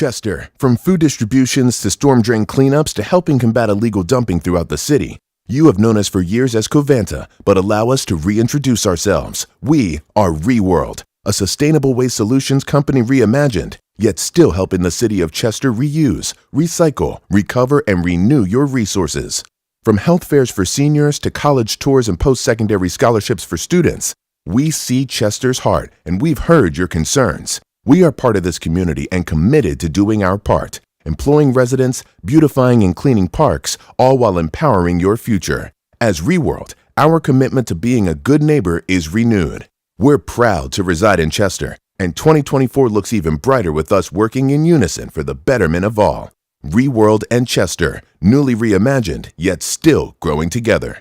Chester, from food distributions to storm drain cleanups to helping combat illegal dumping throughout the city. You have known us for years as Covanta, but allow us to reintroduce ourselves. We are ReWorld, a sustainable waste solutions company reimagined, yet still helping the city of Chester reuse, recycle, recover, and renew your resources. From health fairs for seniors to college tours and post-secondary scholarships for students, we see Chester's heart, and we've heard your concerns. We are part of this community and committed to doing our part, employing residents, beautifying and cleaning parks, all while empowering your future. As ReWorld, our commitment to being a good neighbor is renewed. We're proud to reside in Chester, and 2024 looks even brighter with us working in unison for the betterment of all. ReWorld and Chester, newly reimagined, yet still growing together.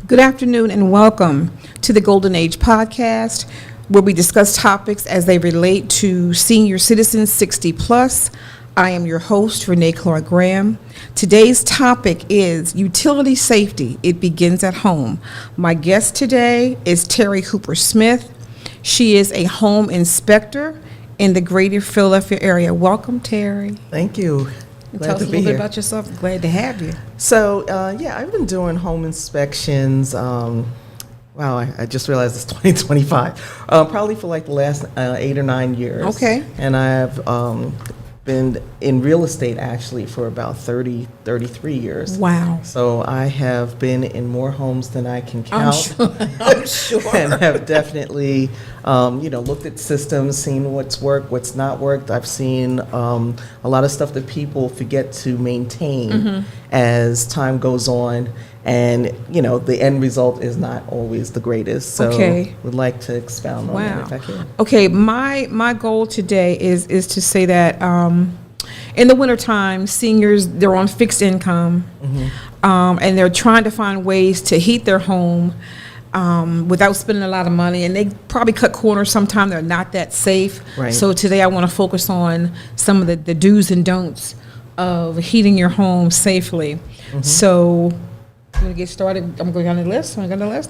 Good afternoon and welcome to the Golden Age podcast, where we discuss topics as they relate to senior citizens 60 plus. I am your host, Renee Clark Graham. Today's topic is utility safety. It begins at home. My guest today is Terri Hooper Smith. She is a home inspector in the greater Philadelphia area. Welcome, Terri. Thank you. Tell us a little bit about yourself. Glad to have you. So, I've been doing home inspections. I just realized it's 2025. Probably for like the last 8 or 9 years. Okay. And I've been in real estate actually for about 33 years. Wow. So I have been in more homes than I can count. I'm sure. And have definitely, looked at systems, seen what's worked, what's not worked. I've seen a lot of stuff that people forget to maintain as time goes on. And, the end result is not always the greatest. So would like to expound on that if I can. Okay, my goal today is to say that in the wintertime, seniors, they're on fixed income, and they're trying to find ways to heat their home without spending a lot of money. And they probably cut corners sometimes. They're not that safe. Right. So today I want to focus on some of the do's and don'ts of heating your home safely. So I'm going to get started. I'm going on the list.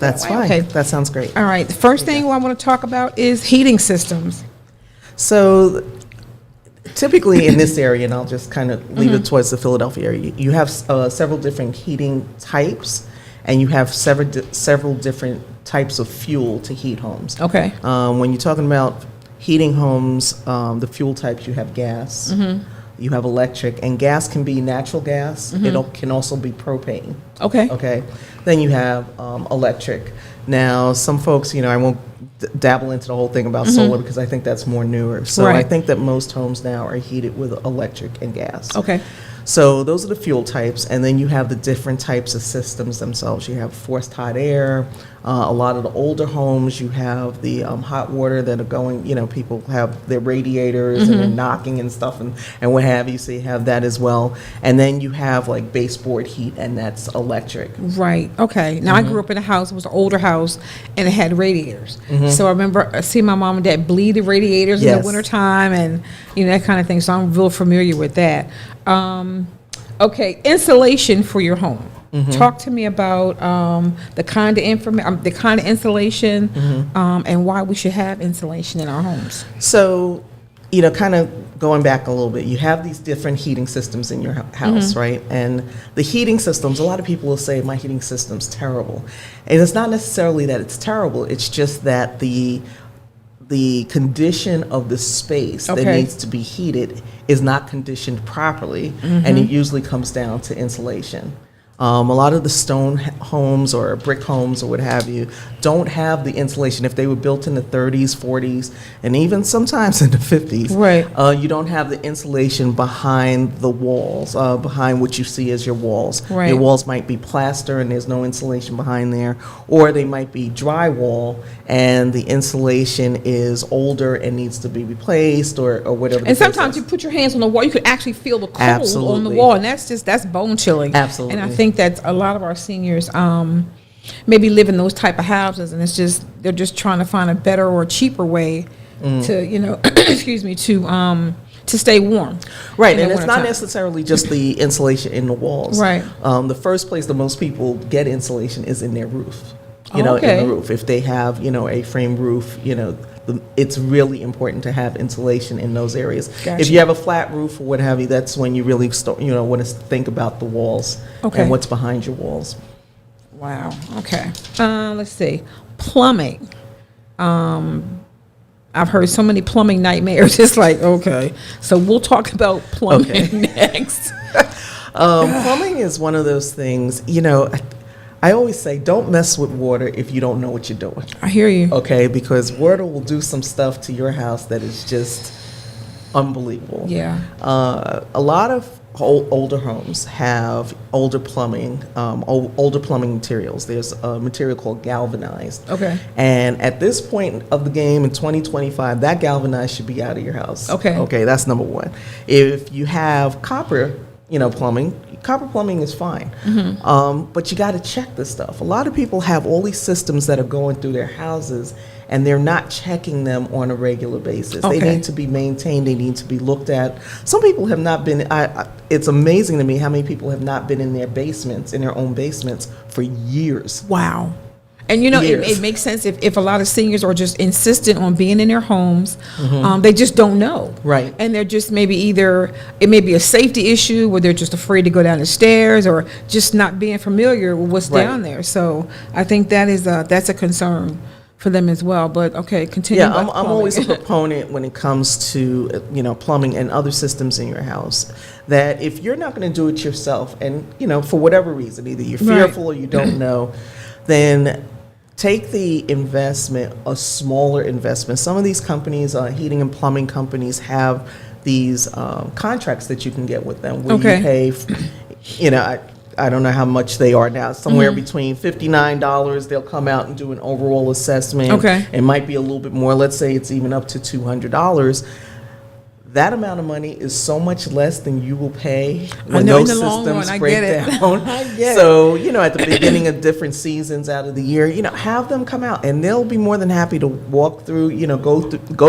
That's fine. Okay. That sounds great. All right. The first thing I want to talk about is heating systems. So typically in this area, and I'll just kind of leave it towards the Philadelphia area, you have several different heating types, and you have several different types of fuel to heat homes. Okay. When you're talking about heating homes, the fuel types, you have gas. You have electric, and gas can be natural gas. It can also be propane. Okay. Then you have electric. Now, some folks, I won't dabble into the whole thing about solar because I think that's more newer. So I think that most homes now are heated with electric and gas. Okay. So those are the fuel types, and then you have the different types of systems themselves. You have forced hot air. A lot of the older homes, you have the hot water that are going, people have their radiators and they're knocking and stuff and what have you, so you have that as well. And then you have like baseboard heat, and that's electric. Right, okay. Now I grew up in a house, it was an older house, and it had radiators. So I remember seeing my mom and dad bleed the radiators in the wintertime and, that kind of thing. So I'm real familiar with that. Okay, insulation for your home. Talk to me about the kind of insulation, and why we should have insulation in our homes. So, kind of going back a little bit, you have these different heating systems in your house, right? And the heating systems, a lot of people will say, my heating system's terrible. And it's not necessarily that it's terrible, it's just that the condition of the space that needs to be heated is not conditioned properly, and it usually comes down to insulation. A lot of the stone homes or brick homes or what have you don't have the insulation. If they were built in the 30s, 40s, and even sometimes in the 50s, you don't have the insulation behind the walls, behind what you see as your walls. Your walls might be plaster and there's no insulation behind there, or they might be drywall and the insulation is older and needs to be replaced or whatever. And sometimes you put your hands on the wall, you could actually feel the cold on the wall, and that's bone chilling. Absolutely. And I think that a lot of our seniors maybe live in those type of houses, and they're just trying to find a better or cheaper way to, excuse me, to stay warm. Right, and it's not necessarily just the insulation in the walls. Right. The first place that most people get insulation is in their roof. In the roof. If they have, a frame roof, it's really important to have insulation in those areas. Gotcha. If you have a flat roof or what have you, that's when you really want to think about the walls and what's behind your walls. Wow. Okay. Let's see. Plumbing. I've heard so many plumbing nightmares. It's like, okay. So we'll talk about plumbing next. Plumbing is one of those things, I always say, don't mess with water if you don't know what you're doing. I hear you. Okay, because water will do some stuff to your house that is just unbelievable. Yeah. A lot of older homes have older plumbing materials. There's a material called galvanized. Okay. And at this point of the game in 2025, that galvanized should be out of your house. Okay. Okay, that's number one. If you have copper, plumbing, copper plumbing is fine. But you got to check this stuff. A lot of people have all these systems that are going through their houses and they're not checking them on a regular basis. Okay. They need to be maintained. They need to be looked at. Some people have not been, it's amazing to me how many people have not been in their own basements for years. Wow. And it makes sense if a lot of seniors are just insistent on being in their homes, they just don't know. Right. And they're just it may be a safety issue where they're just afraid to go down the stairs or just not being familiar with what's down there. So I think that's a concern for them as well. But okay, continue. Yeah, I'm always a proponent when it comes to plumbing and other systems in your house, that if you're not going to do it yourself, and for whatever reason, either you're fearful or you don't know, then take the investment, a smaller investment. Some of these companies, heating and plumbing companies, have these contracts that you can get with them where you pay, I don't know how much they are now, somewhere between $59. They'll come out and do an overall assessment. Okay. It might be a little bit more. Let's say it's even up to $200. That amount of money is so much less than you will pay when those systems break down. So, at the beginning of different seasons out of the year, have them come out and they'll be more than happy to walk through, go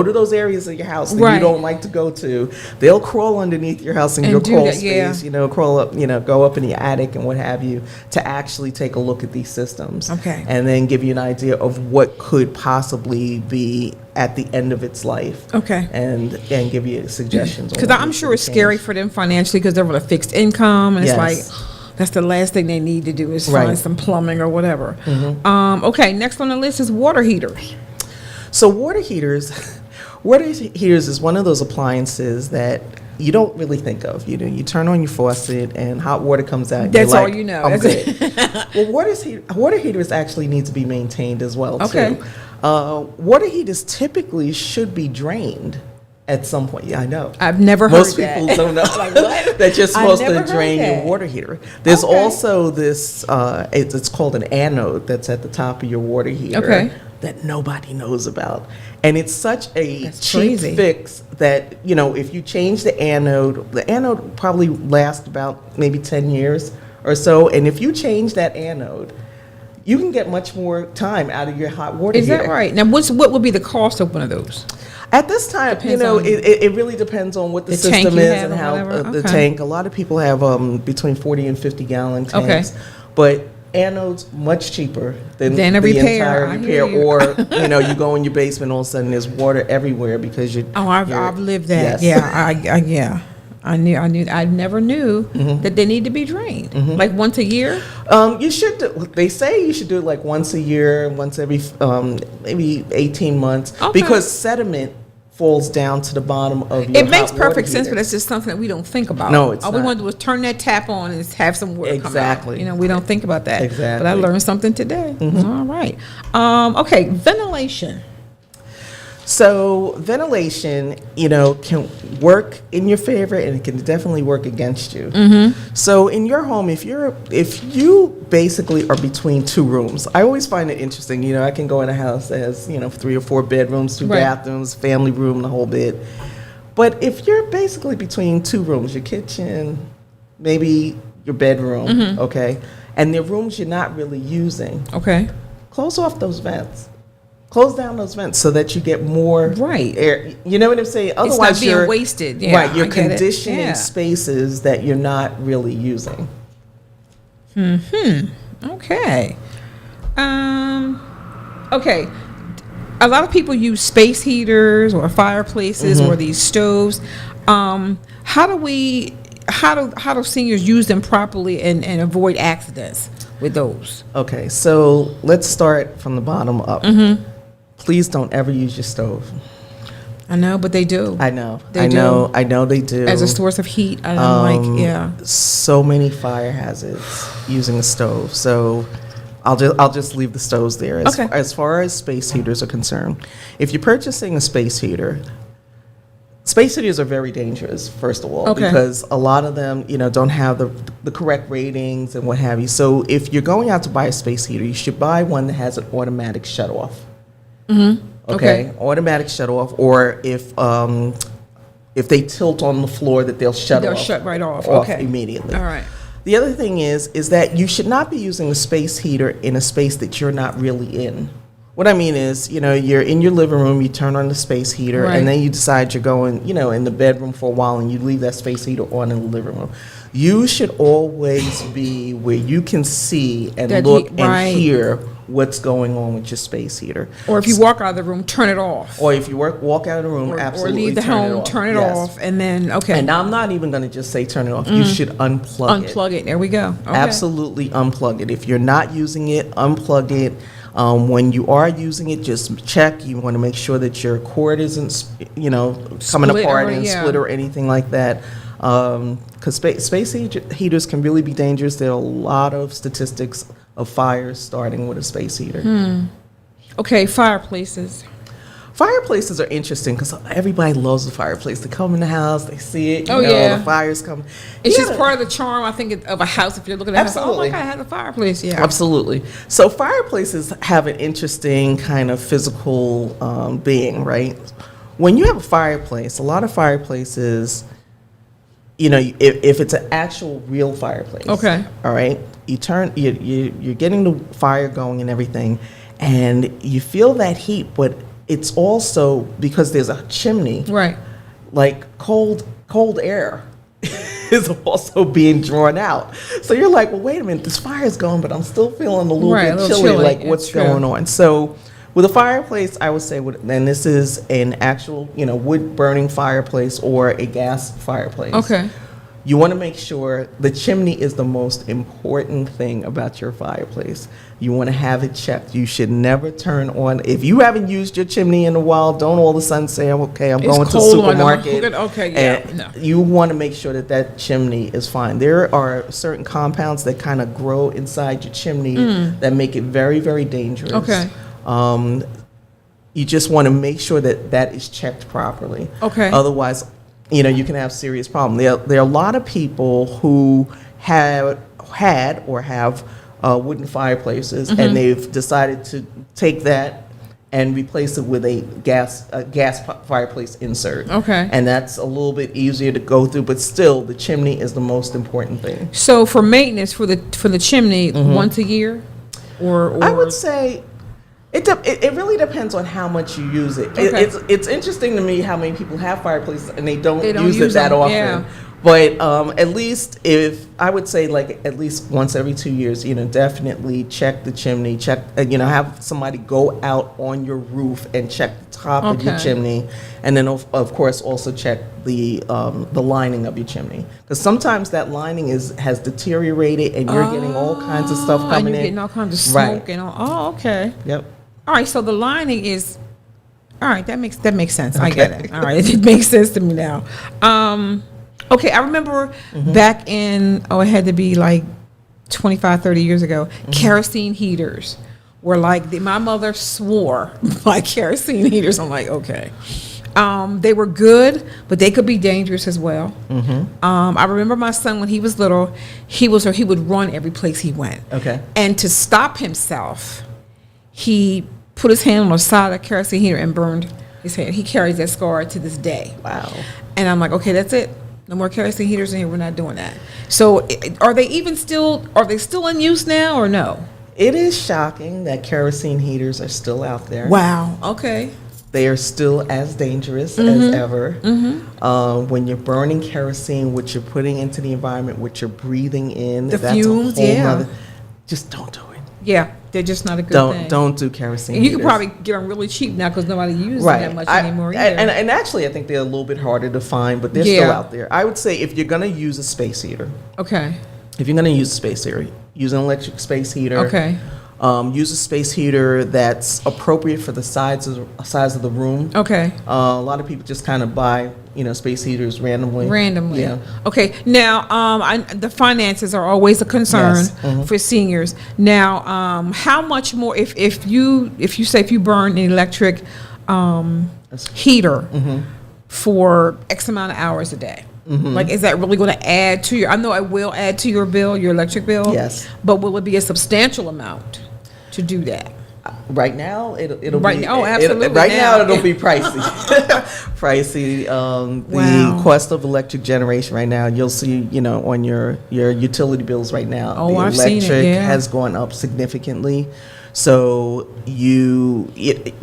to those areas of your house that you don't like to go to. They'll crawl underneath your house in your crawl space, crawl up, go up in the attic and what have you, to actually take a look at these systems. Okay. And then give you an idea of what could possibly be at the end of its life. Okay. And give you suggestions. Because I'm sure it's scary for them financially because they're on a fixed income, and it's like that's the last thing they need to do is find some plumbing or whatever. Okay, next on the list is water heaters. So water heaters is one of those appliances that you don't really think of. You turn on your faucet and hot water comes out. That's all you know. I'm good. Well, water heaters actually need to be maintained as well too. Water heaters typically should be drained at some point. Yeah, I know. I've never heard Most that. people don't know that you're supposed to drain your water heater. There's also this, it's called an anode that's at the top of your water heater that nobody knows about. And it's such a cheap fix that, if you change the anode probably lasts about maybe 10 years or so. And if you change that anode, you can get much more time out of your hot water heater. Is that right? Now, what would be the cost of one of those? At this time, it really depends on what the system is and how the tank. A lot of people have between 40 and 50 gallon tanks, but anodes much cheaper than a the entire repair. Or you go in your basement, all of a sudden there's water everywhere because you're. Oh, I've lived that. Yes. Yeah, I never knew that they need to be drained. Like once a year? You should they say you should do it like once a year, once every maybe 18 months, because sediment falls down to the bottom of your It makes hot water perfect sense, heater. but that's just something that we don't think about. No, it's All not. we want to do is turn that tap on and have some water come out. Exactly. We don't think about that. Exactly. But I learned something today. All right. Okay, ventilation. So ventilation, can work in your favor and it can definitely work against you. So in your home, if you basically are between two rooms, I always find it interesting. I can go in a house that has 3 or 4 bedrooms, 2 bathrooms, family room, the whole bit. But if you're basically between 2 rooms, your kitchen, maybe your bedroom, okay, and they're rooms you're not really using, Okay. close off those vents. Close down those vents so that you get more Right. air. You know what I'm saying? Otherwise, it's not being wasted. Yeah, right. You're I get it. conditioning Yeah. spaces that you're not really using. Okay. Okay. A lot of people use space heaters or fireplaces or these stoves. How do seniors use them properly and avoid accidents with those? Okay, so let's start from the bottom up. Please don't ever use your stove. I know, but they do. I know. They I know. do. I know they do. As a source of heat, and I'm like, yeah. So many fire hazards using a stove. So I'll just leave the stoves there. Okay. As far as space heaters are concerned, if you're purchasing a space heaters are very dangerous, first of all, Okay. because a lot of them, don't have the correct ratings and what have you. So if you're going out to buy a space heater, you should buy one that has an automatic shut-off. Okay, automatic shut-off, or if they tilt on the floor, that they'll shut right off. Okay. immediately. All right. The other thing is that you should not be using a space heater in a space that you're not really in. What I mean is, you're in your living room, you turn on the space heater, Right. and then you decide you're going, in the bedroom for a while, and you leave that space heater on in the living room. You should always be where you can see and look and hear what's going on with your space heater. Or if you walk out of the room, turn it off. Or if you walk out of the room, absolutely or leave the home, turn it Yes. off, and then And I'm not even going to just say turn it off. You should unplug it. unplug it. There we go. Okay. Absolutely unplug it. If you're not using it, unplug it. When you are using it, just check. You want to make sure that your cord isn't, coming Split apart or- and yeah. split or anything like that. Because space heaters can really be dangerous. There are a lot of statistics of fires starting with a space heater. Okay, fireplaces. Fireplaces are interesting because everybody loves the fireplace. They come in the house, they see it, Yeah. the fires come. It's Yeah. just part of the charm, I think, of a house. If you're looking at it, oh Absolutely. my God, I have a fireplace. Yeah. Absolutely. So fireplaces have an interesting kind of physical being, right? When you have a fireplace, a lot of fireplaces, if it's an actual real fireplace, Okay. all right, you're getting the fire going and everything, and you feel that heat, but it's also because there's a chimney, Right. like cold air is also being drawn out. So you're like, well, wait a minute, this fire is going, but I'm still feeling a little Right, bit a little chilly, chilly. like what's It's true. going on. So with a fireplace, I would say, and this is an actual, wood burning fireplace or a gas fireplace. Okay. You want to make sure the chimney is the most important thing about your fireplace. You want to have it checked. You should never turn on. If you haven't used your chimney in a while, don't all of a sudden say, okay, I'm It's going to the cold on the supermarket. hood. Okay, yeah, And no. you want to make sure that chimney is fine. There are certain compounds that kind of grow inside your chimney that make it very, very dangerous. Okay. You just want to make sure that is checked properly. Okay. Otherwise, you can have serious problems. There are a lot of people who have had or have wooden fireplaces, and they've decided to take that and replace it with a gas fireplace insert. Okay. And that's a little bit easier to go through, but still, the chimney is the most important thing. So for maintenance for the chimney, once a year, or I would say it really depends on how much you use it. Okay. It's interesting to me how many people have fireplaces and they don't use use it that them, often. yeah. But at least I would say like at least once every 2 years, definitely check the chimney, have somebody go out on your roof and check the top of your Okay. chimney, and then of course also check the lining of your chimney, because sometimes that lining has deteriorated and you're getting all kinds of stuff and coming you're in. getting all kinds of smoke Right. and all. Oh, okay. Yep. All right, so the lining is, all right, that makes sense. I get it. All right, it makes sense to me now. Okay, I remember back in, it had to be like 25, 30 years ago, kerosene heaters were like, my mother swore by kerosene heaters. I'm like, okay. They were good, but they could be dangerous as well. I remember my son when he was little, he would run every place he went. Okay. And to stop himself, he put his hand on the side of the kerosene heater and burned his hand. He carries that scar to this day. Wow. And I'm like, okay, that's it. No more kerosene heaters in here. We're not doing that. So are they still in use now or no? It is shocking that kerosene heaters are still out there. Wow. Okay. They are still as dangerous as ever. When you're burning kerosene, what you're putting into the environment, what you're breathing in, The that's fumes, a whole yeah. nother. Just don't do it. Yeah, they're just not a good thing. Don't do kerosene. And you can heaters. probably get them really cheap now because nobody uses them that much anymore either. And actually, I think they're a little bit harder to find, but they're still out there. I would say if you're going to use a space heater, okay. if you're going to use a space heater, use an electric space heater. Okay. Use a space heater that's appropriate for the size of the room. Okay. A lot of people just kind of buy, space heaters randomly. Yeah. Okay. Now, the finances are always a concern for seniors. Now, how much more if you burn an electric heater for X amount of hours a day? Like, is that really going to add to your? I know it will add to your bill, your electric bill. Yes. But will it be a substantial amount to do that? Right now, it'll right be. Oh, absolutely. Right now, it'll be pricey. Pricey. The cost of electric generation right now, you'll see, on your utility bills right now. Oh, the I've electric seen it, yeah. has gone up significantly. So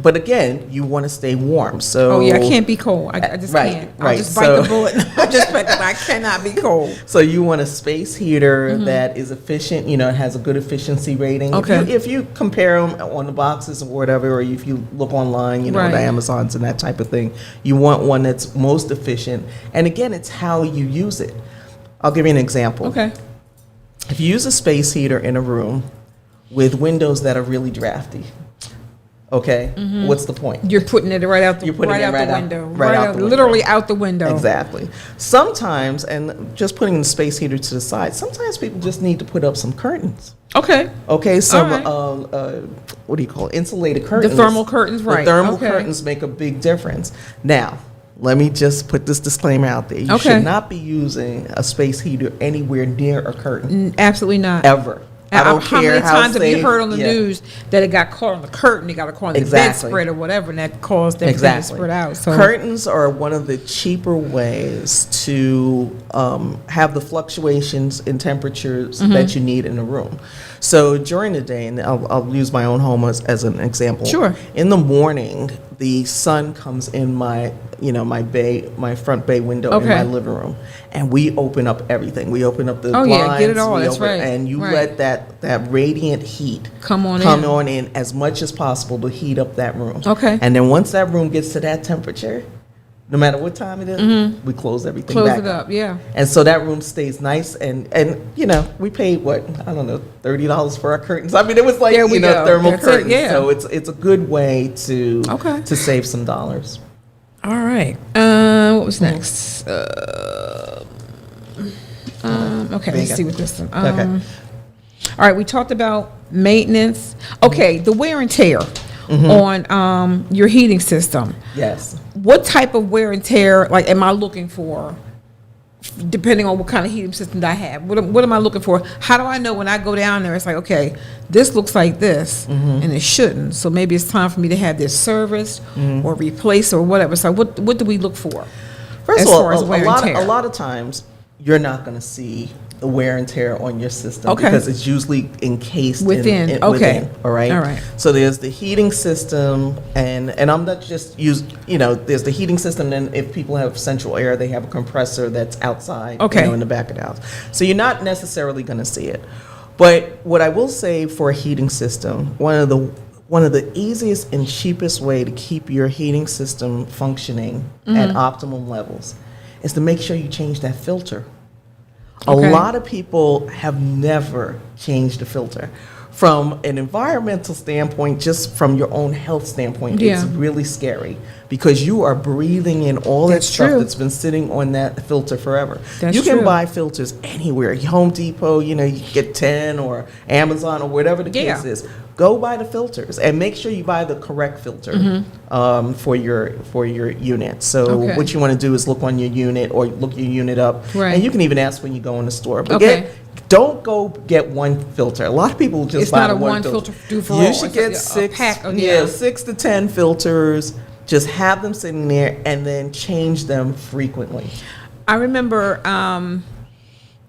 but again, you want to stay warm. So I can't be cold. I just can't. I'll just bite the bullet. I cannot be cold. So you want a space heater that is efficient. It has a good efficiency rating. Okay. If you compare them on the boxes or whatever, or if you look online, the Amazons and that type of thing, you want one that's most efficient. And again, it's how you use it. I'll give you an example. Okay. If you use a space heater in a room with windows that are really drafty, okay, what's the point? You're putting it right out the window. Right out the window. Literally out the window. Exactly. Sometimes, and just putting the space heater to the side, sometimes people just need to put up some curtains. Okay. Okay, some, right. what do you call it? Insulated curtains. The thermal curtains, right. The thermal curtains make a big difference. Now, let me just put this disclaimer out there. You should not be using a space heater anywhere near a curtain. Absolutely not. Ever. I don't how care many times safe, have you heard on the news that it got caught on the curtain, it got caught on the bedspread or whatever, and that caused everything to spread out? So curtains are one of the cheaper ways to have the fluctuations in temperatures that you need in a room. So during the day, and I'll use my own home as an example. Sure. In the morning, the sun comes in my front bay window in my living room, and we open up everything. We open up the blinds. Get it all. That's right. And you let that radiant heat come on in as much as possible to heat up that room. Okay. And then once that room gets to that temperature, no matter what time it is, we close everything back. Close it up, yeah. And so that room stays nice, and we paid $30 for our curtains. I mean, it was like thermal curtains. So it's a good way to save some dollars. All right. What was next? Okay, let's see what this one. Okay. All right, we talked about maintenance. Okay, the wear and tear on your heating system. Yes. What type of wear and tear, am I looking for, depending on what kind of heating system I have? What am I looking for? How do I know when I go down there, it's like, okay, this looks like this, and it shouldn't. So maybe it's time for me to have this serviced or replaced or whatever. So what do we look for? First of all, a lot of times you're not going to see the wear and tear on your system because it's usually encased within. All right. So there's the heating system, and I'm not just there's the heating system, and if people have central air, they have a compressor that's outside, in the back of the house. So you're not necessarily going to see it. But what I will say for a heating system, one of the easiest and cheapest way to keep your heating system functioning at optimum levels is to make sure you change that filter. A lot of people have never changed the filter. From an environmental standpoint, just from your own health standpoint, it's really scary because you are breathing in all that stuff that's been sitting on that filter forever. You can buy filters anywhere. Home Depot, you get 10 or Amazon or whatever the case is. Go buy the filters and make sure you buy the correct filter for your unit. So what you want to do is look on your unit or look your unit up. Right. And you can even ask when you go in the store. But don't go get one filter. A lot of people just buy one filter. You should get 6 to 10 filters. Just have them sitting there and then change them frequently. I remember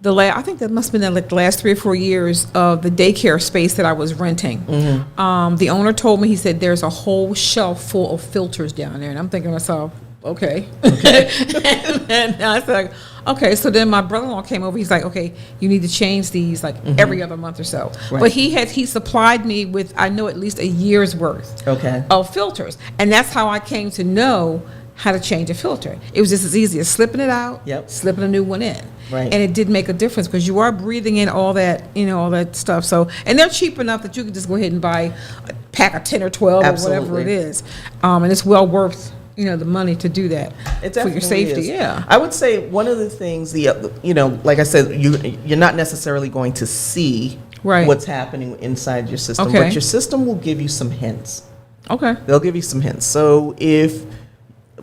I think that must have been like the last 3 or 4 years of the daycare space that I was renting. The owner told me, he said, there's a whole shelf full of filters down there. And I'm thinking to myself, okay. And I said, okay. So then my brother-in-law came over. He's like, okay, you need to change these like every other month or so. Right. But he supplied me with, I know, at least a year's worth of filters. And that's how I came to know how to change a filter. It was just as easy as slipping it out, slipping a new one in. Right. And it did make a difference because you are breathing in all that, all that stuff. So, and they're cheap enough that you can just go ahead and buy a pack of 10 or 12 or whatever it is. And it's well worth, the money to do that for your safety. Is. Yeah. I would say one of the things, like I said, you're not necessarily going to see what's happening inside your system, but your system will give you some hints. Okay. They'll give you some hints. So if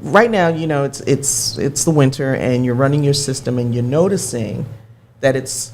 right now, it's the winter and you're running your system and you're noticing that it's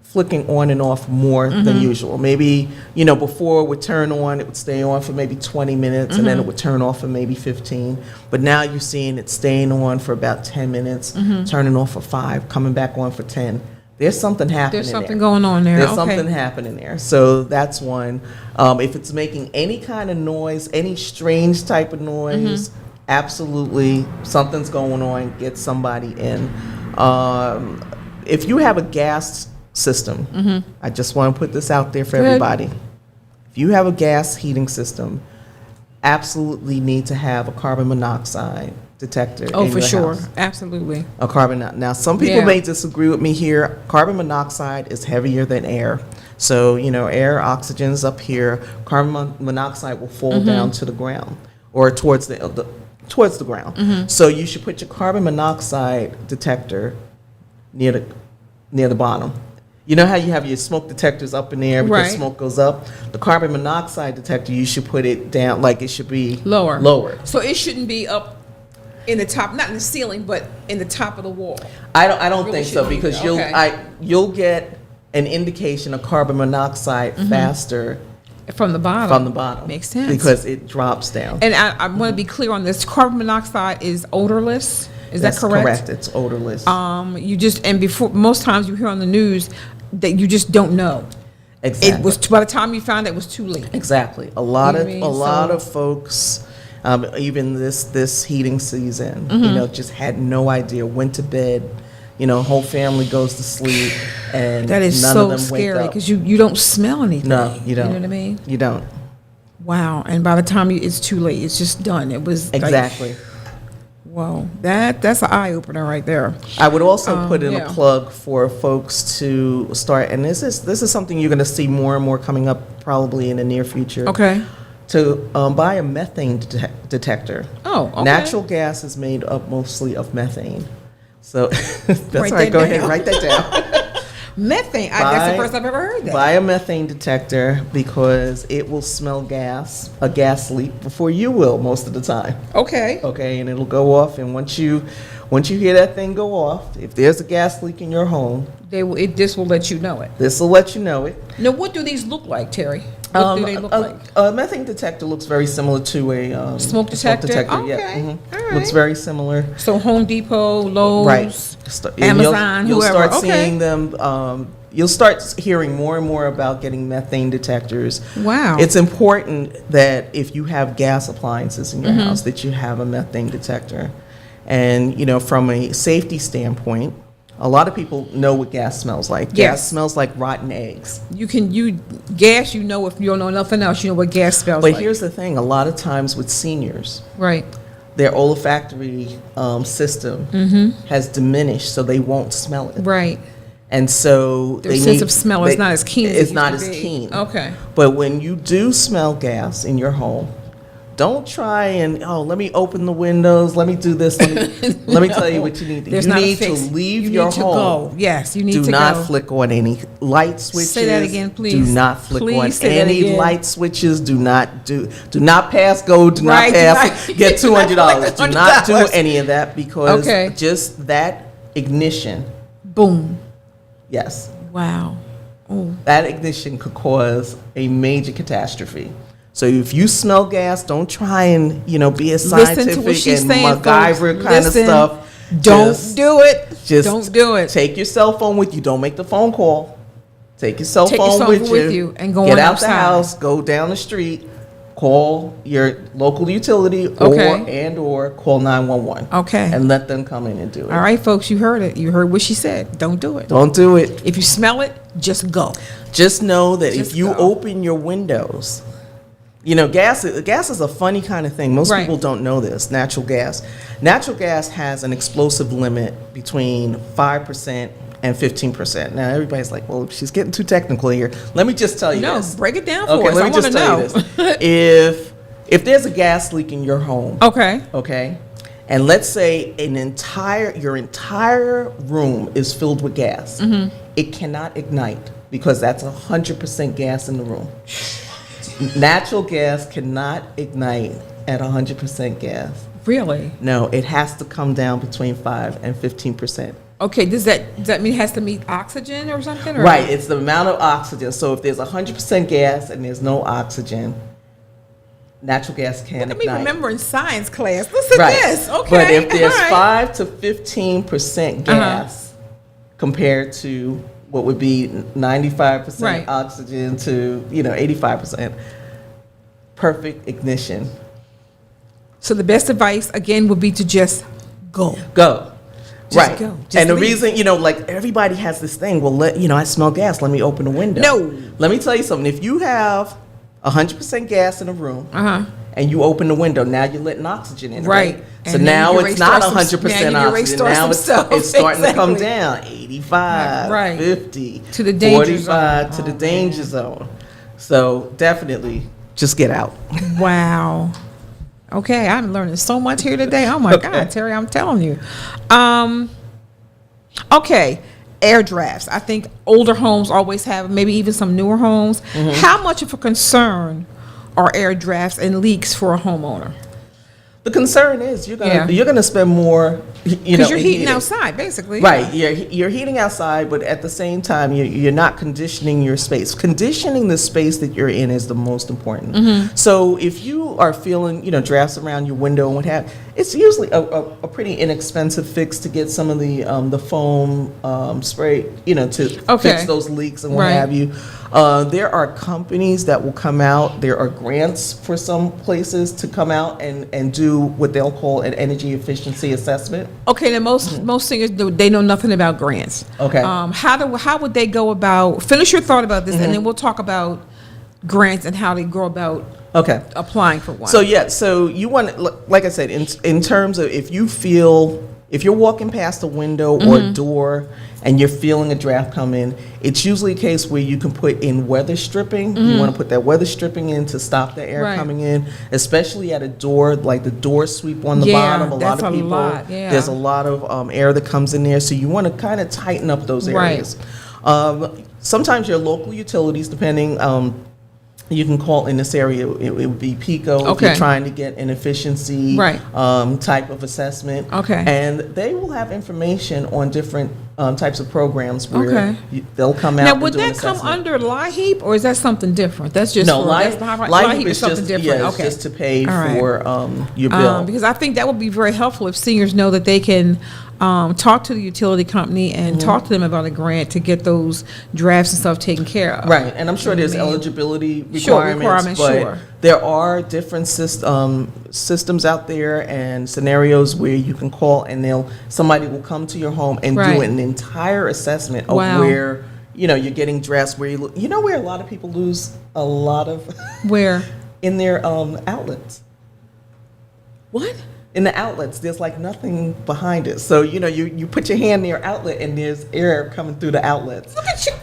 flicking on and off more than usual. Maybe, before it would turn on, it would stay on for maybe 20 minutes and then it would turn off for maybe 15. But now you're seeing it staying on for about 10 minutes, turning off for 5, coming back on for 10. There's something happening there. There's something going on there. There's something happening there. So that's one. If it's making any kind of noise, any strange type of noise, absolutely something's going on. Get somebody in. If you have a gas system, I just want to put this out there for everybody. If you have a gas heating system, absolutely need to have a carbon monoxide detector. Oh, in for your sure. house. Absolutely. A carbon. Now, some people may disagree with me here. Carbon monoxide is heavier than air. So, air, oxygen's up here. Carbon monoxide will fall down to the ground or towards the ground. So you should put your carbon monoxide detector near the bottom. You know how you have your smoke detectors up in the air because smoke goes up? The carbon monoxide detector, you should put it down, like it should be lower. So it shouldn't be up in the top, not in the ceiling, but in the top of the wall. I don't think so, because you'll get an indication of carbon monoxide faster from the bottom. From the bottom. Makes sense. Because it drops down. And I want to be clear on this. Carbon monoxide is odorless. That's correct? Correct. It's odorless. Before, most times you hear on the news that you just don't know. Exactly. It was, by the time you found it was too late. Exactly. A lot of folks, even this heating season, just had no idea, went to bed, whole family goes to sleep, and that is none so of them scary wake up. because you don't smell anything. No, you don't. You know what I mean? You don't. Wow. And by the time it's too late, it's just done. It was exactly. Wow, that's an eye opener right there. I would also put in a plug for folks to start, and this is something you're going to see more and more coming up probably in the near future. Okay. To buy a methane detector. Oh, okay. Natural gas is made up mostly of methane, so that's all right. Go ahead and write that down. Methane. That's the first I've ever heard that. Buy a methane detector because it will smell a gas leak before you will most of the time. Okay. Okay, and it'll go off, and once you hear that thing go off, if there's a gas leak in your home, this will let you know it. This will let you know it. Now, what do these look like, Terry? What do they look like? A methane detector looks very similar to a smoke detector. Okay. Yeah. All right. Looks very similar. So Home Depot, Lowe's, right. Amazon, you'll whoever. Start seeing them. You'll start hearing more and more about getting methane detectors. Wow. It's important that if you have gas appliances in your house, that you have a methane detector. And, from a safety standpoint, a lot of people know what gas smells like. Yes. Gas smells like rotten eggs. If you if you don't know nothing else, you know what gas smells like. But here's the thing, a lot of times with seniors, right, their olfactory system has diminished, so they won't smell it. Right. And so their sense of smell is not as keen. It's not as keen. Okay. But when you do smell gas in your home, don't try and let me open the windows. Let me do this. Let me tell you what you need to do. You need to leave your home. Go. Yes, you need to go. Do not flick on any light switches. Say that again, please. Do not flick please on any light switches. Do not pass go. Do not pass. Get $200. Do not do any of that because just that ignition. Boom. Yes. Wow. Ooh. That ignition could cause a major catastrophe. So if you smell gas, don't try and be a scientific and MacGyver kind of stuff. Don't do it. Just don't do it. Take your cell phone with you. Don't make the phone call. Take your cell Take phone your with phone you and go get on out outside. the house, go down the street, call your local utility or call 911. Okay. And let them come in and do it. All right, folks, you heard it. You heard what she said. Don't do it. Don't do it. If you smell it, just go. Just know that Just if you go. open your windows, gas is a funny kind of thing. Most Right. people don't know this. Natural gas has an explosive limit between 5% and 15%. Now everybody's like, well, she's getting too technical here. Let me just tell you No, this. break it down for Okay, us. let I me want just to tell know. you this. If there's a gas leak in your home, Okay. and let's say your entire room is filled with gas, it cannot ignite because that's 100% gas in the room. Natural gas cannot ignite at 100% gas. Really? No, it has to come down between 5 and 15%. Okay. Does that mean it has to meet oxygen or something? Or? Right, it's the amount of oxygen. So if there's 100% gas and there's no oxygen, natural gas can't Look at me ignite. remembering science class. Listen Right. to this. Okay. But if there's all right. 5 to 15% gas compared to what would be 95% Right. oxygen to 85%, perfect ignition. So the best advice again would be to just go. Go. Just right. go. Just And the leave. reason, like everybody has this thing, well, I smell gas, let me open the window. No. Let me tell you something. If you have 100% gas in a room and you open the window, now you're letting oxygen in. Right. So And then now you it's not 100% now you oxygen. restore Now some stuff. it's starting to come Exactly. down. 85, Right. 50, To the danger 45 zone. to the danger zone. So definitely just get out. Wow. Okay, I'm learning so much here today. Oh my God, Terry, I'm telling you. Okay, air drafts. I think older homes always have, maybe even some newer homes. How much of a concern are air drafts and leaks for a homeowner? The concern is you're gonna spend more. Because you're heating outside, basically. Right, you're heating outside, but at the same time, you're not conditioning your space. Conditioning the space that you're in is the most important. So if you are feeling, drafts around your window and what have, it's usually a pretty inexpensive fix to get some of the foam spray, to fix those leaks and what have you. There are companies that will come out. There are grants for some places to come out and do what they'll call an energy efficiency assessment. Okay, then most singers they know nothing about grants. Okay. How would they go about? Finish your thought about this, and then we'll talk about grants and how they go about applying for one. So you want, like I said, in terms of if you're walking past a window or a door and you're feeling a draft come in, it's usually a case where you can put in weather stripping. You want to put that weather stripping in to stop the air coming in, especially at a door, like the door sweep on the bottom. A lot of people, there's a lot of air that comes in there. So you want to kind of tighten up those areas. Sometimes your local utilities, depending, you can call in this area, it would be PICO if you're trying to get an efficiency type of assessment. And they will have information on different types of programs where they'll come out. Now, would that come under LIHEAP, or is that something different? That's just LIHEAP is something different. It's just to pay for your bill. Because I think that would be very helpful if seniors know that they can talk to the utility company and talk to them about a grant to get those drafts and stuff taken care of. Right, and I'm sure there's eligibility requirements, but there are different systems out there and scenarios where you can call and somebody will come to your home and do an entire assessment of where you're getting drafts, where where a lot of people lose a lot of where in their outlets. What? In the outlets, there's like nothing behind it. So, you put your hand near your outlet and there's air coming through the outlets. Look at you.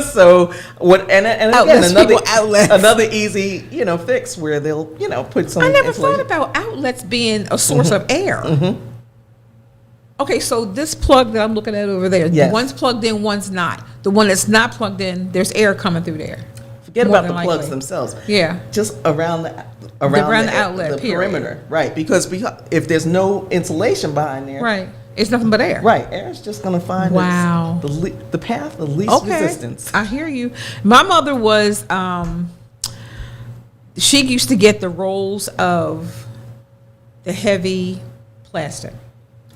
So, again, Outlets, another easy, fix where they'll, put some I never insulation. thought about outlets being a source of air. Okay, so this plug that I'm looking at over there, one's plugged in, one's not. The one that's not plugged in, there's air coming through there. Forget about the plugs themselves. Yeah. Just around the outlet, the perimeter. Right, because if there's no insulation behind there. It's nothing but air. Right, air's just going to find the path of least resistance. I hear you. My mother was, she used to get the rolls of the heavy plastic.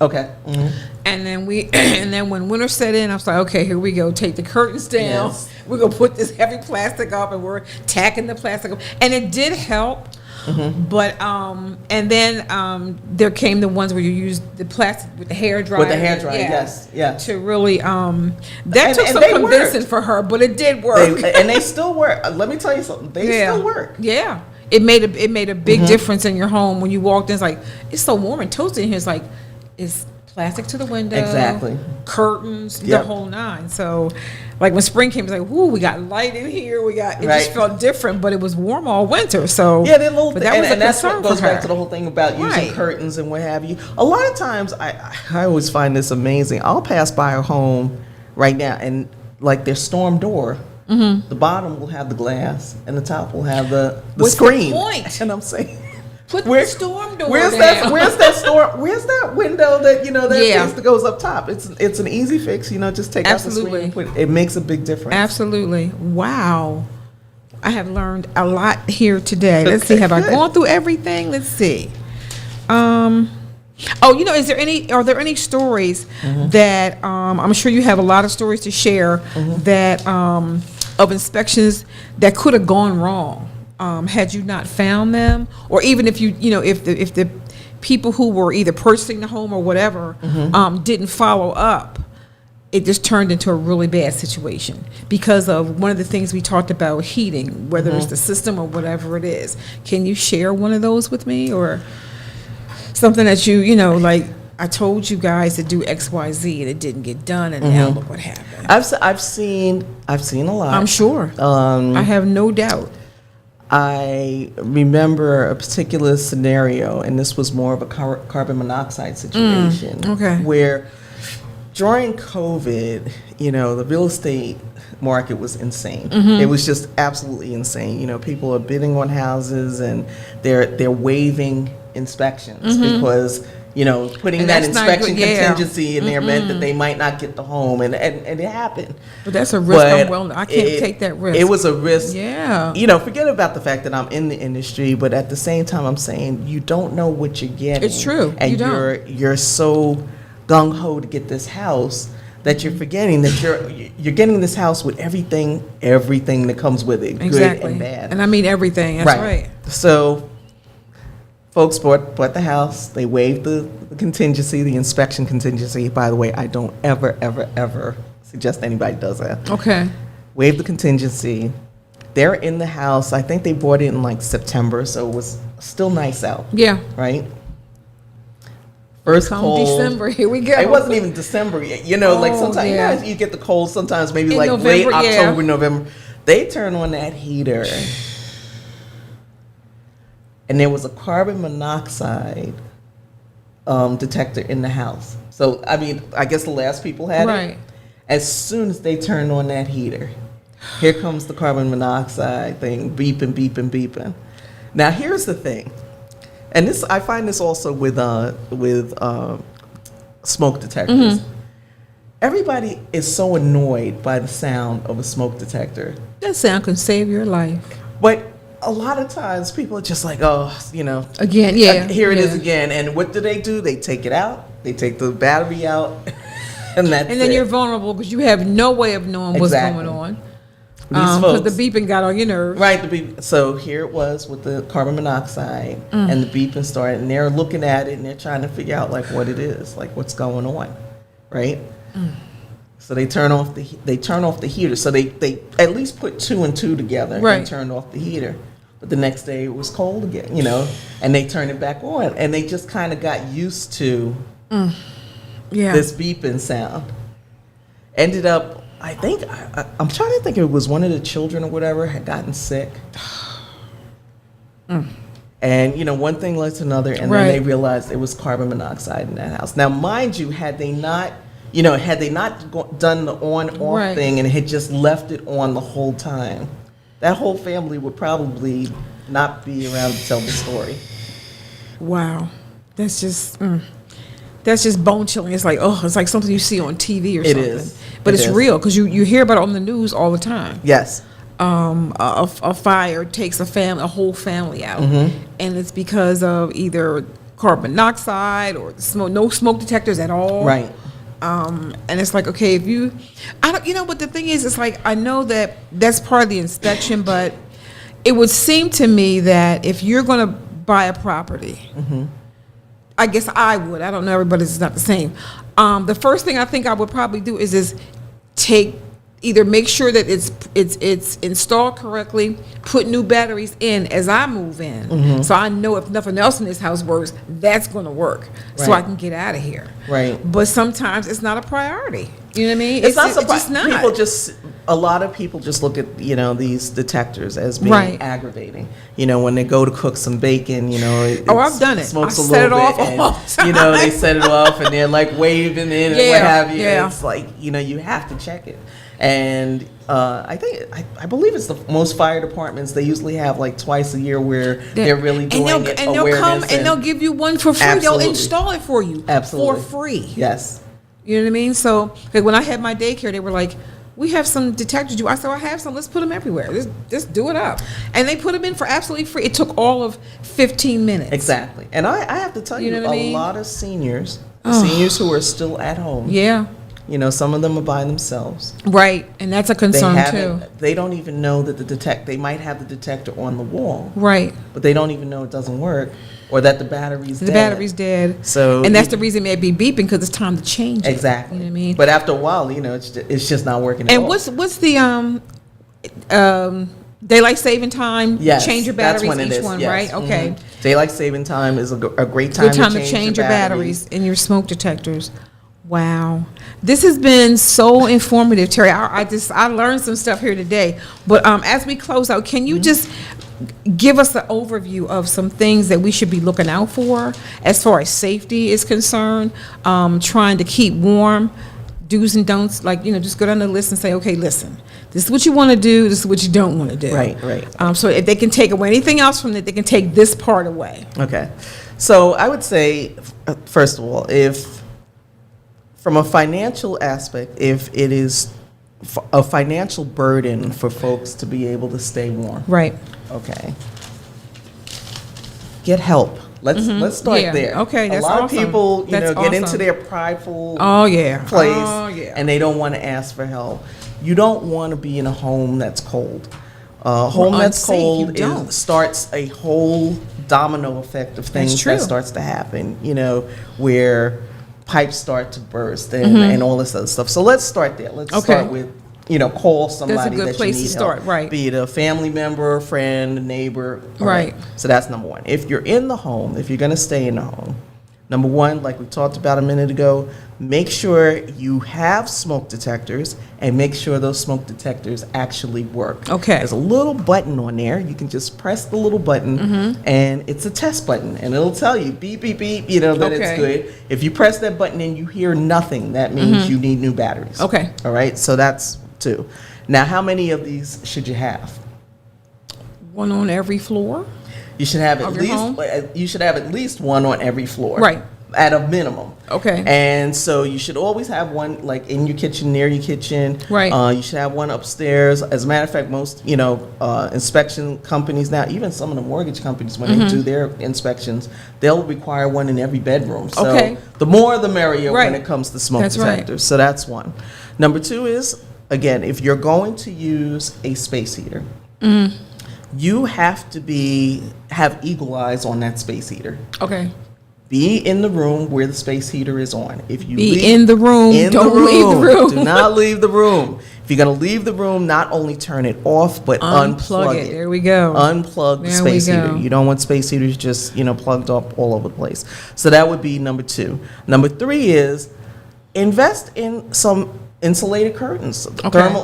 Okay. And then and then when winter set in, I was like, okay, here we go. Take the curtains down. Yes. We're gonna put this heavy plastic up, and we're tacking the plastic up. And it did help. But and then there came the ones where you use the plastic with the hair dryer. With the hair dryer, yes, yeah. To really that took and some they convincing worked. for her, but it did work. And they still work. Let me tell you something. They still work. Yeah. It made a big difference in your home when you walked in. It's like, it's so warm and toasty in here. It's like, it's plastic to the window. Exactly. Curtains, the Yep. whole nine. So, like when spring came, it's like, whoo, we got light in here. It Right. just felt different, but it was warm all winter. So, Yeah, they're little but that was a and that's concern what goes for her. back to the whole thing about using Right. curtains and what have you. A lot of times, I always find this amazing. I'll pass by a home right now, and like their storm door, the bottom will have the glass, and the top will have the What's the screen. point? And I'm saying, Put the storm door where's down. Where's that storm? Where's that window that Yeah. face that goes up top? It's an easy fix. Just take out the Absolutely. screen. And put it makes a big difference. Absolutely. Wow. I have learned a lot here today. Let's see. Okay, Have I good. gone through everything? Let's see. Are there any stories that I'm sure you have a lot of stories to share that of inspections that could have gone wrong had you not found them, or even if if the people who were either purchasing the home or whatever didn't follow up, it just turned into a really bad situation because of one of the things we talked about, heating, whether it's the system or whatever it is. Can you share one of those with me, or something that like I told you guys to do X, Y, Z and it didn't get done, and now look what happened. I've seen a lot. I'm sure. I have no doubt. I remember a particular scenario, and this was more of a carbon monoxide situation. Okay. Where during COVID, the real estate market was insane. It was just absolutely insane. People are bidding on houses, and they're waiving inspections because putting And that that's not inspection good, yeah. contingency in there meant that they might not get the home, and it happened. But that's a risk But I can't take that risk. It was a risk. Yeah. Forget about the fact that I'm in the industry, but at the same time, I'm saying you don't know what you're getting. It's true. And You don't. you're so gung ho to get this house that you're forgetting that you're getting this house with everything that comes with it, Exactly. good and bad. And I mean everything. That's right. So, folks bought the house. They waived the contingency, the inspection contingency. By the way, I don't ever suggest anybody does that. Okay. Waived the contingency. They're in the house. I think they bought it in like September, so it was still nice out. Yeah. Right? First Come cold. December, here we go. It wasn't even December yet. Like Oh, sometimes yeah. you get the cold, sometimes maybe In like November, late yeah. October, November. They turn on that heater, and there was a carbon monoxide detector in the house. So, I guess the last people had Right. it. As soon as they turned on that heater, here comes the carbon monoxide thing, beeping, beeping, beeping. Now, here's the thing. And this, I find this also with smoke detectors. Everybody is so annoyed by the sound of a smoke detector, That sound can save your life. but a lot of times people are just like, Again, yeah. here it yeah. is again. And what do? They take it out. They take the battery out, and that's And then it. you're vulnerable because you have no way of knowing what's Exactly. going on. These Because folks- the beeping got on your nerves. Right, so here it was with the carbon monoxide, and the beeping started, and they're looking at it, and they're trying to figure out like what it is, like what's going on, right? So they turn off the heater. So they at least put 2 and 2 together Right. and turned off the heater. But the next day it was cold again, and they turned it back on, and they just kind of got used to Yeah. this beeping sound. Ended up, I think, I'm trying to think if it was one of the children or whatever had gotten sick. And, one thing led to another, and Right. then they realized it was carbon monoxide in that house. Now, mind you, had they not done the on-off Right. thing and had just left it on the whole time, that whole family would probably not be around to tell the story. Wow. That's just bone chilling. It's like, it's like something you see on TV or It something. is. But It it's is. real because you hear about it on the news all the time. Yes. A fire takes a whole family out, and it's because of either carbon monoxide or smoke, no smoke detectors at all. Right. And it's like, okay, if you, I don't, but the thing is, it's like, I know that that's part of the inspection, but it would seem to me that if you're going to buy a property, I guess I would, I don't know, everybody's not the same. The first thing I think I would probably do is either make sure that it's installed correctly, put new batteries in as I move in, so I know if nothing else in this house works, that's going to work, so I can get out of here. Right. But sometimes it's not a priority. You know what I mean? It's not it's just not. A lot of people just look at, these detectors as being Right. aggravating. When they go to cook some bacon, I've done it. Smokes I a set little it off bit, all the and time. they set it off, and they're like waving it and what Yeah, have you. yeah. It's like you have to check it. And I believe it's the most fire departments. They usually have like twice a year where they're really doing it. And they'll come and they'll give you one for free. Absolutely. They'll install it for you Absolutely. for free. Yes. You know what I mean? So like when I had my daycare, they were like, "We have some detectors." I said, "I have some. Let's put them everywhere. Just do it up." And they put them in for absolutely free. It took all of 15 minutes. Exactly. And I have to tell you, You know what I mean? a lot of seniors who are still at home. Yeah. Some of them are by themselves. Right. And that's a concern too. They don't even know that they might have the detector on the wall. Right. But they don't even know it doesn't work or that the battery's dead. The battery's dead. So and that's the reason it may be beeping, because it's time to change it. Exactly. You know what I mean? But after a while, it's just not working at all. And what's the daylight saving time? Yes, Change your that's batteries when it each is, one, yes. right? Okay. Mhm. Daylight saving time is a great time, Good time to change your batteries in your smoke detectors. Wow, this has been so informative, Terri. I learned some stuff here today. But as we close out, can you just give us an overview of some things that we should be looking out for as far as safety is concerned? Trying to keep warm, do's and don'ts. Just go down the list and say, okay, listen, this is what you want to do. This is what you don't want to do. Right. So if they can take away anything else from it, they can take this part away. Okay. So I would say, first of all, from a financial aspect, if it is a financial burden for folks to be able to stay warm. Right. Okay. Get help. Let's start there. Okay, that's a lot awesome. of people, That's get into awesome. their prideful place, place, and they don't want to ask for help. You don't want to be in a home that's cold. Home that's unsafe, cold starts a whole domino effect of things true. that starts to happen. Where pipes start to burst and all this other stuff. So let's start there. Let's start with, call somebody good that place you need to start, help. right. Be it a family member, a friend, a neighbor. All Right. So that's number one. If you're in the home, if you're going to stay in the home, number one, like we talked about a minute ago, make sure you have smoke detectors and make sure those smoke detectors actually work. Okay. There's a little button on there. You can just press the little button and it's a test button and it'll tell you beep, beep, beep, that it's good. If you press that button and you hear nothing, that means you need new batteries. Okay. All right. So that's two. Now, how many of these should you have? One on every floor. You should have Of your home? at least one on every floor. Right. At a minimum. Okay. And so you should always have one like in your kitchen, near your kitchen. Right. You should have one upstairs. As a matter of fact, most, inspection companies now, even some of the mortgage companies, when they do their inspections, they'll require one in every bedroom. So Okay. the more the merrier Right. when it comes to smoke That's right. detectors. So that's one. Number two is, again, if you're going to use a space heater, you have to have eagle eyes on that space heater. Okay. Be in the room where the space heater is on. If you Be in the room. Don't leave the room. Do not leave the room. If you're going to leave the room, not only turn it off, but unplug it. There we go. Unplug the There we space heater. go. You don't want space heaters just, plugged up all over the place. So that would be number two. Number three is invest in some insulated curtains,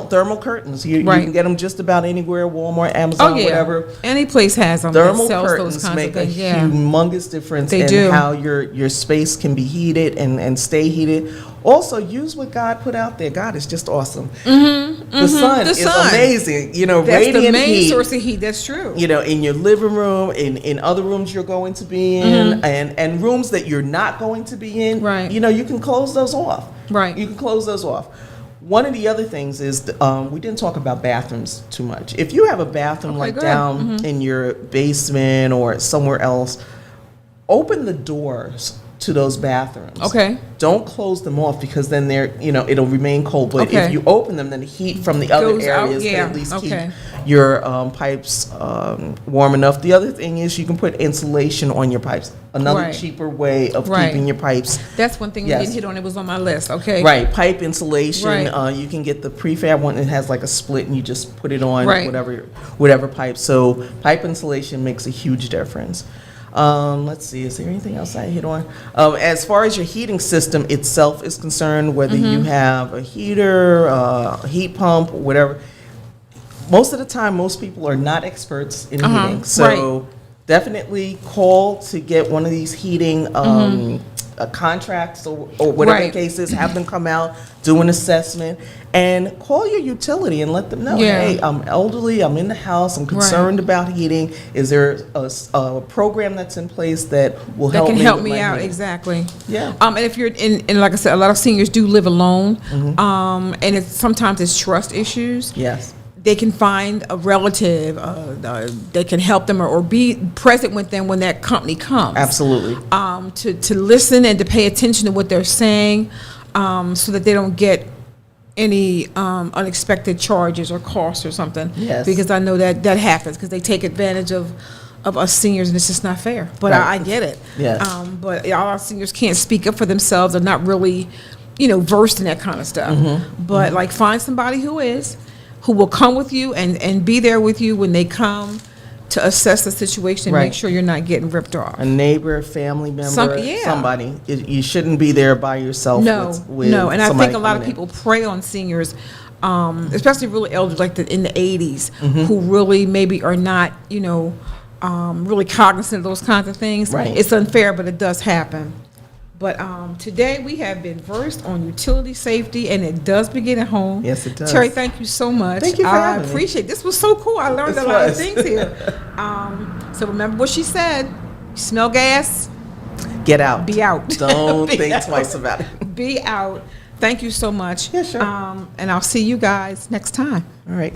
thermal curtains. You Right. can get them just about anywhere, Walmart, Amazon, whatever. Any place has them. Thermal that sells curtains those kinds make of a things. Yeah. humongous difference They in do. how your space can be heated and stay heated. Also, use what God put out there. God is just awesome. The sun is amazing. That's radiant the main heat. source of heat. That's true. In your living room, in other rooms you're going to be in, and rooms that you're not going to be in. Right. You can close those off. Right. You can close those off. One of the other things is we didn't talk about bathrooms too much. If you have a bathroom Okay, good. down in your basement or somewhere else, open the doors to those bathrooms. Okay. Don't close them off because then it'll remain cold. But Okay. if you open them, then the heat from the other Goes out, areas yeah. can at least Okay. keep your pipes warm enough. The other thing is you can put insulation on your pipes. Another Right. cheaper way of Right. keeping your pipes. That's one thing we Yes. didn't hit on. It was on my list. Okay. Right, pipe insulation. Right. You can get the prefab one. It has like a split, and you just put it on Right. whatever pipe. So pipe insulation makes a huge difference. Let's see, is there anything else I hit on? As far as your heating system itself is concerned, whether you have a heater, heat pump, whatever, most of the time, most people are not experts in heating. So definitely call to get one of these heating contracts or whatever the Right. case is. Have them come out, do an assessment, and call your utility and let them know, Yeah. hey, I'm elderly, I'm in the house, I'm concerned about heating. Is there a program that's in place that will That help can me help with me my out, heating? exactly. Yeah. And if you're and like I said, a lot of seniors do live alone. And sometimes it's trust issues. Yes. They can find a relative that can help them or be present with them when that company comes. Absolutely. To listen and to pay attention to what they're saying, so that they don't get any unexpected charges or costs or something. Yes. Because I know that happens because they take advantage of us seniors, and it's just not fair. But Right. I get it. Yes. But all our seniors can't speak up for themselves. They're not really, versed in that kind of stuff. But like, find somebody who will come with you and be there with you when they come to assess the situation and Right. make sure you're not getting ripped off. A neighbor, family member, Yeah. somebody. You shouldn't be there by yourself. with No, and I somebody think a lot of coming in. people prey on seniors, especially really elders, like in the 80s, Mm-hmm. who really maybe are not, really cognizant of those kinds of things. Right. It's unfair, but it does happen. But today we have been versed on utility safety, and it does begin at home. Yes, it does. Terry, thank you so much. Thank you for I having me. appreciate it. This was so cool. I learned This a lot of was. things here. So remember what she said. You smell gas? Get out. Be out. Don't Be think out. twice about it. Be out. Thank you so much. Yeah, sure. And I'll see you guys next time. All right.